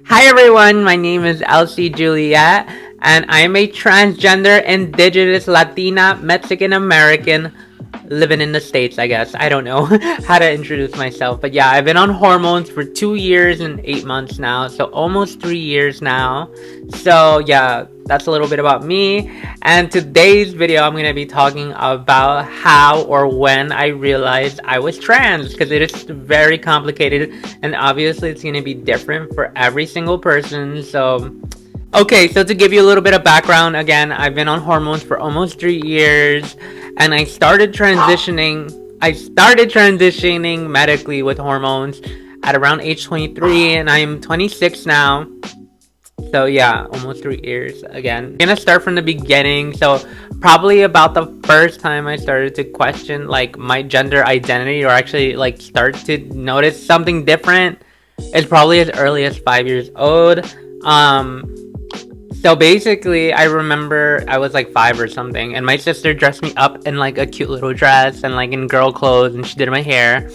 Hi everyone, my name is Elsy Juliet, and I am a transgender, indigenous, Latina, Mexican American living in the States, I guess. I don't know how to introduce myself, but yeah, I've been on hormones for 2 years and 8 months now, so almost 3 years now. So yeah, that's a little bit about me. And today's video, I'm going to be talking about how or when I realized I was trans, because it is very complicated and obviously it's going to be different for every single person. So okay, so to give you a little bit of background, again, I've been on hormones for almost 3 years, and I started transitioning. I started transitioning medically with hormones at around age 23, and I'm 26 now. So yeah, almost 3 years again. I'm gonna start from the beginning. So probably about the first time I started to question like my gender identity, or actually like start to notice something different, is probably as early as 5 years old. So basically, I remember I was like 5 or something, and my sister dressed me up in like a cute little dress and like in girl clothes, and she did my hair.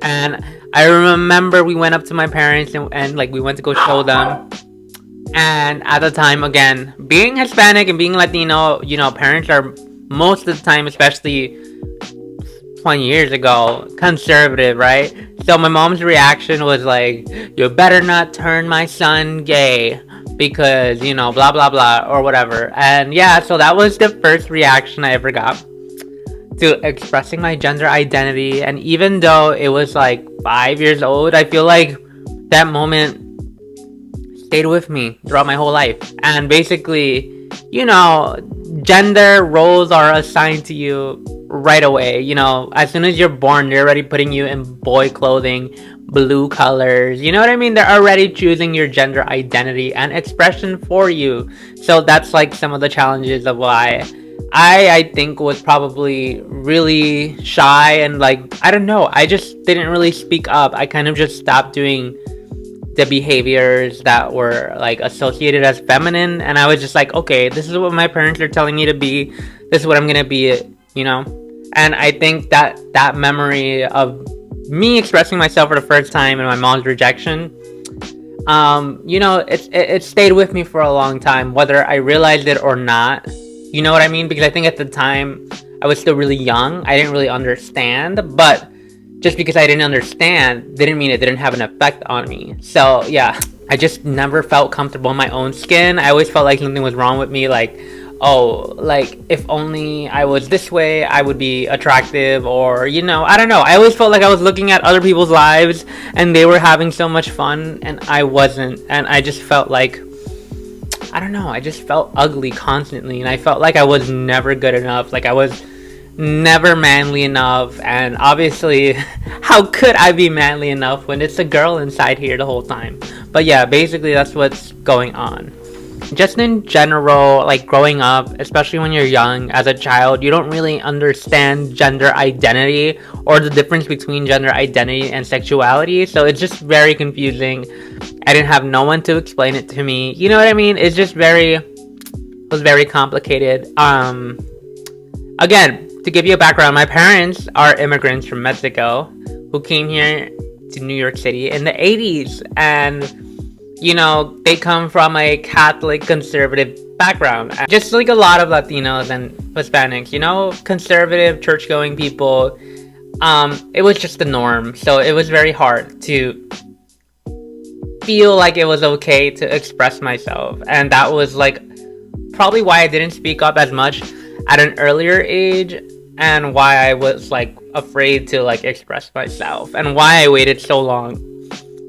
And I remember we went up to my parents and like we went to go show them. And at the time, again, being Hispanic and being Latino, you know, parents are most of the time, especially 20 years ago, conservative, right? So my mom's reaction was like, you better not turn my son gay because, you know, blah, blah, blah, or whatever. And yeah, so that was the first reaction I ever got to expressing my gender identity. And even though it was like 5 years old, I feel like that moment stayed with me throughout my whole life. And basically, you know, gender roles are assigned to you right away. You know, as soon as you're born, they're already putting you in boy clothing, blue colors. You know what I mean? They're already choosing your gender identity and expression for you. So that's like some of the challenges of why I think was probably really shy, and like, I don't know, I just didn't really speak up. I kind of just stopped doing the behaviors that were like associated as feminine, and I was just like, okay, this is what my parents are telling me to be, this is what I'm gonna be, you know. And I think that that memory of me expressing myself for the first time and my mom's rejection, you know, it stayed with me for a long time, whether I realized it or not. You know what I mean? Because I think at the time I was still really young, I didn't really understand, but just because I didn't understand didn't mean it didn't have an effect on me. So yeah, I just never felt comfortable in my own skin. I always felt like something was wrong with me, like, oh, like if only I was this way I would be attractive, or, you know, I don't know, I always felt like I was looking at other people's lives and they were having so much fun and I wasn't. And I just felt like, I don't know, I just felt ugly constantly, and I felt like I was never good enough, like I was never manly enough. And obviously, how could I be manly enough when it's a girl inside here the whole time? But yeah, basically that's what's going on. Just in general, like growing up, especially when you're young as a child, you don't really understand gender identity or the difference between gender identity and sexuality, so it's just very confusing. I didn't have no one to explain it to me, you know what I mean? It's just it was very complicated. Again, to give you a background, my parents are immigrants from Mexico who came here to New York City in the 80s. And, you know, they come from a Catholic conservative background. Just like a lot of Latinos and Hispanics, you know, conservative church-going people. It was just the norm. So it was very hard to feel like it was okay to express myself. And that was like probably why I didn't speak up as much at an earlier age, and why I was like afraid to like express myself, and why I waited so long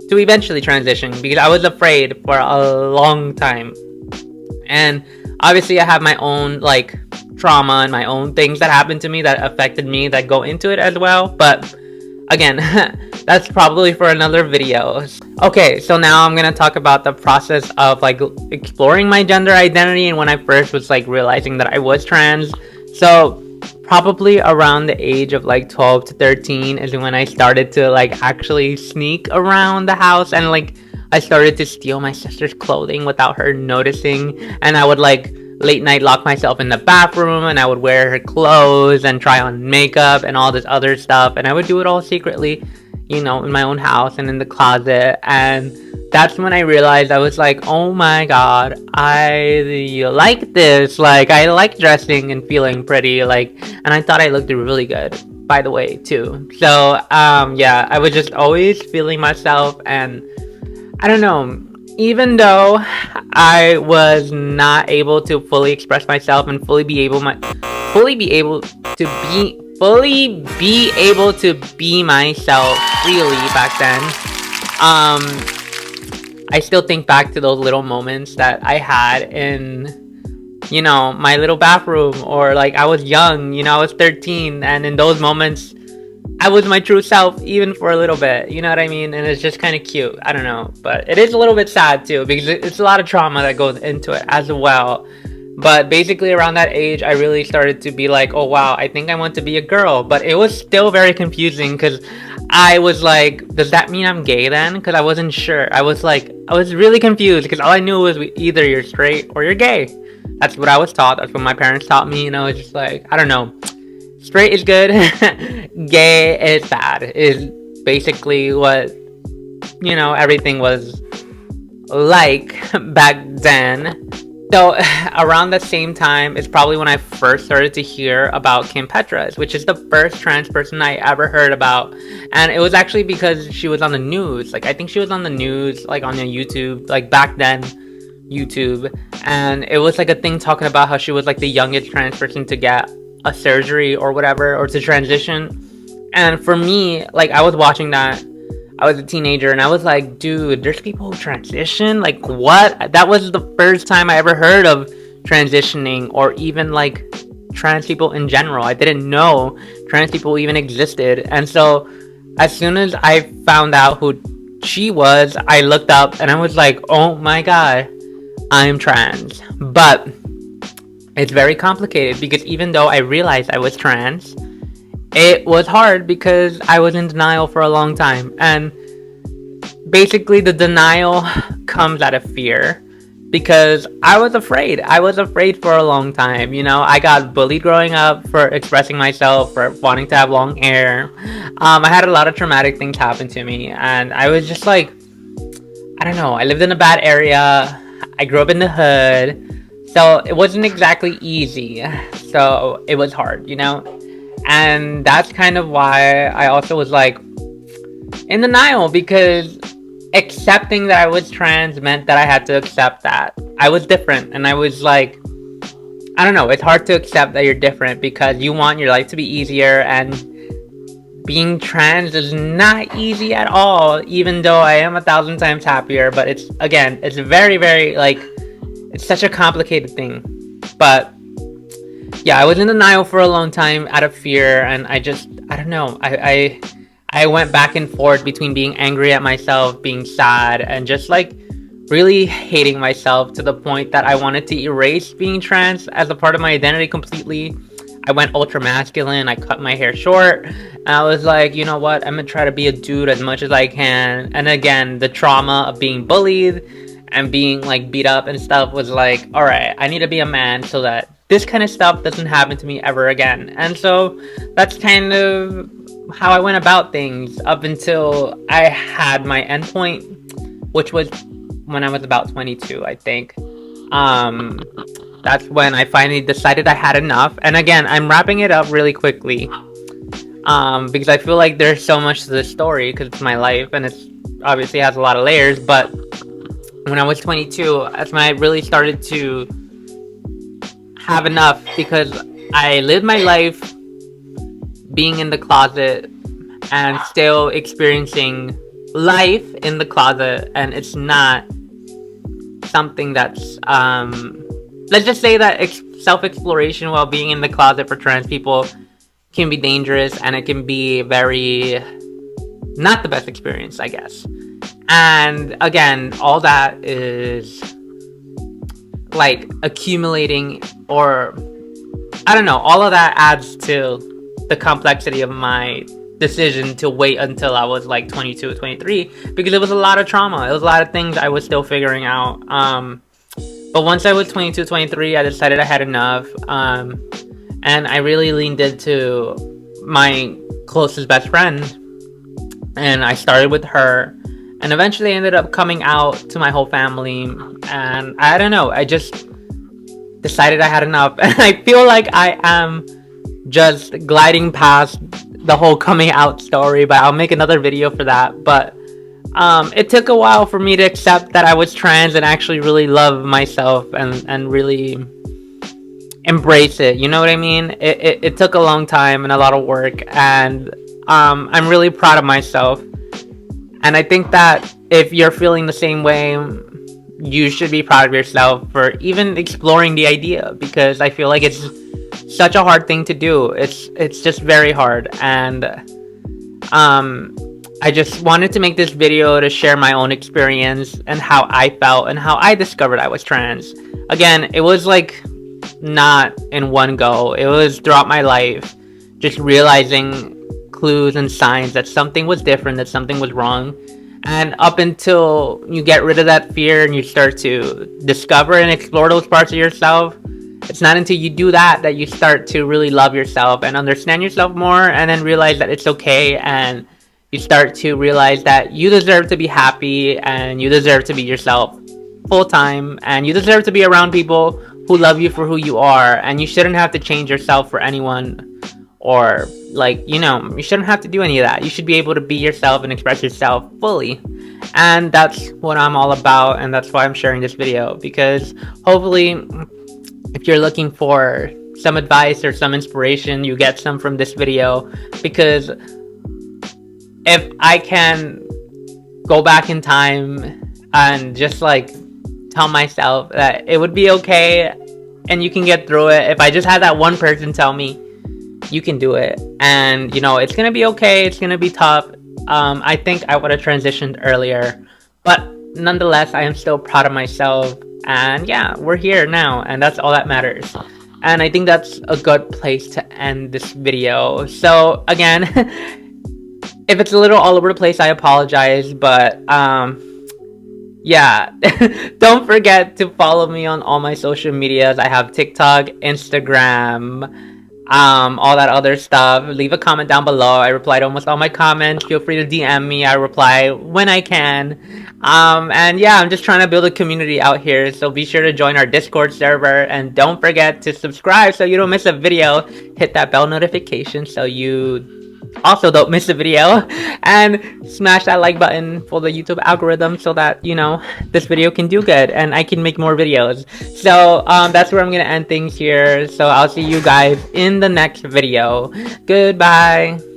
to eventually transition, because I was afraid for a long time. And obviously I have my own like trauma and my own things that happened to me that affected me that go into it as well, but again, that's probably for another video. Okay, so now I'm gonna talk about the process of like exploring my gender identity and when I first was like realizing that I was trans. So probably around the age of like 12 to 13 is when I started to like actually sneak around the house, and like I started to steal my sister's clothing without her noticing, and I would like late night lock myself in the bathroom, and I would wear her clothes and try on makeup and all this other stuff, and I would do it all secretly, you know, in my own house and in the closet. And that's when I realized, I was like, oh my god, I like this. Like, I like dressing and feeling pretty. Like, and I thought I looked really good, by the way, too. So, yeah, I was just always feeling myself, and I don't know. Even though I was not able to fully express myself and fully be able to be myself freely back then, um, I still think back to those little moments that I had in, my little bathroom, or like I was young, I was 13, and in those moments, I was my true self, even for a little bit, you know what I mean? And it's just kind of cute. I don't know, but it is a little bit sad too, because it's a lot of trauma that goes into it as well. But basically, around that age, I really started to be like, oh wow, I think I want to be a girl. But it was still very confusing, because I was like, does that mean I'm gay then? Because I wasn't sure. I was really confused, because all I knew was either you're straight or you're gay. That's what I was taught. That's what my parents taught me. And I was just like, I don't know. Straight is good, gay is bad, is basically what, everything was like back then. So around the same time is probably when I first started to hear about Kim Petras, which is the first trans person I ever heard about. And it was actually because she was on the news. Like, I think she was on the news, like on the YouTube, like back then, YouTube. And it was like a thing talking about how she was like the youngest trans person to get a surgery or whatever, or to transition. And for me, like, I was watching that, I was a teenager, and I was like, dude, there's people who transition? Like, what? That was the first time I ever heard of transitioning, or even like trans people in general. I didn't know trans people even existed. And so as soon as I found out who she was, I looked up and I was like, oh my god, I'm trans. But it's very complicated, because even though I realized I was trans, it was hard because I was in denial for a long time. And basically the denial comes out of fear, because I was afraid. I was afraid for a long time. I got bullied growing up for expressing myself, for wanting to have long hair. I had a lot of traumatic things happen to me, and I was just like, I don't know. I lived in a bad area. I grew up in the hood. So it wasn't exactly easy. So it was hard, And that's kind of why I also was like in denial, because accepting that I was trans meant that I had to accept that I was different. And I was like, I don't know, it's hard to accept that you're different, because you want your life to be easier, and being trans is not easy at all, even though I am 1,000 times happier. But it's very, very, like, it's such a complicated thing. But yeah, I was in denial for a long time out of fear, and I don't know. I went back and forth between being angry at myself, being sad, and just like really hating myself, to the point that I wanted to erase being trans as a part of my identity completely. I went ultra masculine. I cut my hair short, and I was like, you know what? I'm gonna try to be a dude as much as I can. And again, the trauma of being bullied and being like beat up and stuff was like, all right, I need to be a man so that this kind of stuff doesn't happen to me ever again. And so that's kind of how I went about things up until I had my endpoint, which was when I was about 22, I think. That's when I finally decided I had enough. And again, I'm wrapping it up really quickly, because I feel like there's so much to the story, because it's my life and it's obviously has a lot of layers. But when I was 22, that's when I really started to have enough, because I lived my life being in the closet and still experiencing life in the closet, and it's not something that's let's just say that self-exploration while being in the closet for trans people can be dangerous, and it can be very not the best experience, I guess. And again, all that is like accumulating, or I don't know, all of that adds to the complexity of my decision to wait until I was like 22 or 23, because it was a lot of trauma. It was a lot of things I was still figuring out. But once I was 22, 23, I decided I had enough. And I really leaned into my closest best friend, and I started with her. And eventually I ended up coming out to my whole family, and I don't know, I just decided I had enough. And I feel like I am just gliding past the whole coming out story, but I'll make another video for that. But it took a while for me to accept that I was trans and actually really love myself and really embrace it. You know what I mean? It took a long time and a lot of work, and I'm really proud of myself. And I think that if you're feeling the same way, you should be proud of yourself for even exploring the idea, because I feel like it's such a hard thing to do. It's just very hard. And I just wanted to make this video to share my own experience and how I felt and how I discovered I was trans. Again, it was like not in one go. It was throughout my life, just realizing clues and signs that something was different, that something was wrong. And up until you get rid of that fear and you start to discover and explore those parts of yourself, it's not until you do that that you start to really love yourself and understand yourself more, and then realize that it's okay, and you start to realize that you deserve to be happy and you deserve to be yourself full time, and you deserve to be around people who love you for who you are, and you shouldn't have to change yourself for anyone, or like, you know, you shouldn't have to do any of that. You should be able to be yourself and express yourself fully. And that's what I'm all about, and that's why I'm sharing this video, because hopefully if you're looking for some advice or some inspiration, you get some from this video. Because if I can go back in time and just like tell myself that it would be okay and you can get through it, if I just had that one person tell me you can do it, and you know, it's gonna be okay, it's gonna be tough, I think I would have transitioned earlier. But nonetheless, I am still proud of myself, and yeah, we're here now, and that's all that matters. And I think that's a good place to end this video. So again, if it's a little all over the place, I apologize, but yeah. Don't forget to follow me on all my social medias. I have TikTok, Instagram, all that other stuff. Leave a comment down below. I reply to almost all my comments. Feel free to DM me. I reply when I can. And yeah, I'm just trying to build a community out here, so be sure to join our Discord server, and don't forget to subscribe so you don't miss a video. Hit that bell notification so you also don't miss a video, and smash that like button for the YouTube algorithm so that, you know, this video can do good and I can make more videos. So that's where I'm gonna end things here. So I'll see you guys in the next video. Goodbye.